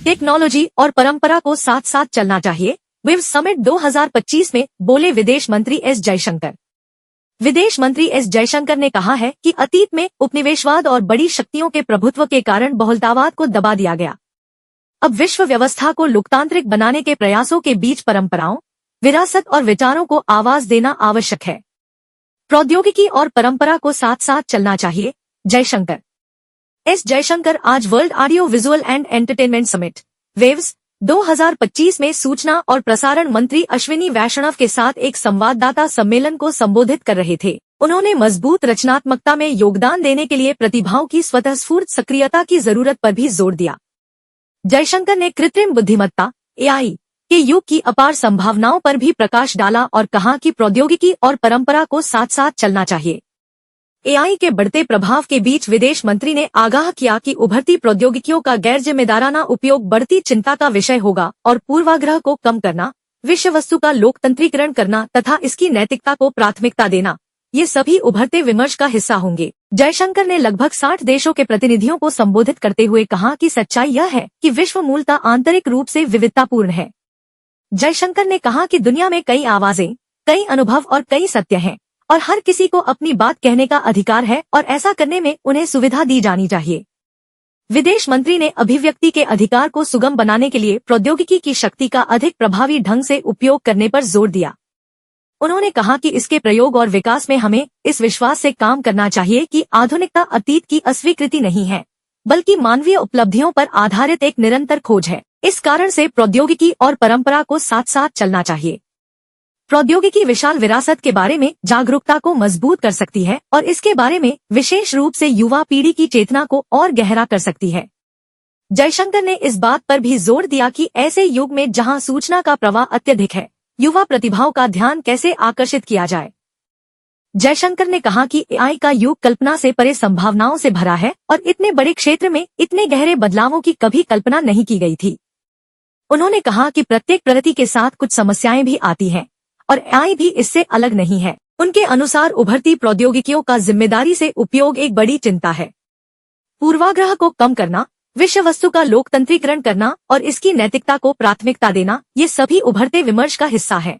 Technology और परंपरा को साथ साथ चलना चाहिए, विव समिट 2025 में बोले विदेश मंत्री एस जयशंकर। विदेश मंत्री एस जयशंकर ने कहा है कि अतीत में उपनिवेशवाद और बड़ी शक्तियों के प्रभुत्व के कारण बहुलतावाद को दबा दिया गया। अब विश्व व्यवस्था को लोकतांत्रिक बनाने के प्रयासों के बीच परंपराओं, विरासत और विचारों को आवाज देना आवश्यक है। प्रौद्योगिकी और परंपरा को साथ साथ चलना चाहिए, जयशंकर। एस जयशंकर आज world audio visual and entertainment summit waves 2025 में सूचना और प्रसारण मंत्री अश्विनी वैष्णव के साथ एक संवाददाता सम्मेलन को संबोधित कर रहे थे। उन्होंने मजबूत रचनात्मकता में योगदान देने के लिए प्रतिभाओं की स्वतःस्फूर्त सक्रियता की जरूरत पर भी जोर दिया। जयशंकर ने कृत्रिम बुद्धिमत्ता एआई के युग की अपार संभावनाओं पर भी प्रकाश डाला और कहा कि प्रौद्योगिकी और परंपरा को साथ साथ चलना चाहिए। एआई के बढ़ते प्रभाव के बीच विदेश मंत्री ने आगाह किया कि उभरती प्रौद्योगिकियों का गैर जिम्मेदाराना उपयोग बढ़ती चिंता का विषय होगा और पूर्वाग्रह को कम करना, विषय वस्तु का लोकतंत्रीकरण करना तथा इसकी नैतिकता को प्राथमिकता देना, ये सभी उभरते विमर्श का हिस्सा होंगे। जयशंकर ने लगभग 60 देशों के प्रतिनिधियों को संबोधित करते हुए कहा कि सच्चाई यह है कि विश्व मूलतः आंतरिक रूप से विविधतापूर्ण है। जयशंकर ने कहा कि दुनिया में कई आवाजें, कई अनुभव और कई सत्य हैं और हर किसी को अपनी बात कहने का अधिकार है और ऐसा करने में उन्हें सुविधा दी जानी चाहिए। विदेश मंत्री ने अभिव्यक्ति के अधिकार को सुगम बनाने के लिए प्रौद्योगिकी की शक्ति का अधिक प्रभावी ढंग से उपयोग करने पर जोर दिया। उन्होंने कहा कि इसके प्रयोग और विकास में हमें इस विश्वास से काम करना चाहिए कि आधुनिकता अतीत की अस्वीकृति नहीं है, बल्कि मानवीय उपलब्धियों पर आधारित एक निरंतर खोज है। इस कारण से प्रौद्योगिकी और परंपरा को साथ साथ चलना चाहिए। प्रौद्योगिकी विशाल विरासत के बारे में जागरूकता को मजबूत कर सकती है और इसके बारे में विशेष रूप से युवा पीढ़ी की चेतना को और गहरा कर सकती है। जयशंकर ने इस बात पर भी जोर दिया कि ऐसे युग में जहां सूचना का प्रवाह अत्यधिक है, युवा प्रतिभाओं का ध्यान कैसे आकर्षित किया जाए। जयशंकर ने कहा कि एआई का युग कल्पना से परे संभावनाओं से भरा है और इतने बड़े क्षेत्र में इतने गहरे बदलावों की कभी कल्पना नहीं की गई थी। उन्होंने कहा कि प्रत्येक प्रगति के साथ कुछ समस्याएं भी आती हैं और एआई भी इससे अलग नहीं है। उनके अनुसार उभरती प्रौद्योगिकियों का जिम्मेदारी से उपयोग एक बड़ी चिंता है। पूर्वाग्रह को कम करना, विषय वस्तु का लोकतंत्रीकरण करना और इसकी नैतिकता को प्राथमिकता देना, ये सभी उभरते विमर्श का हिस्सा है।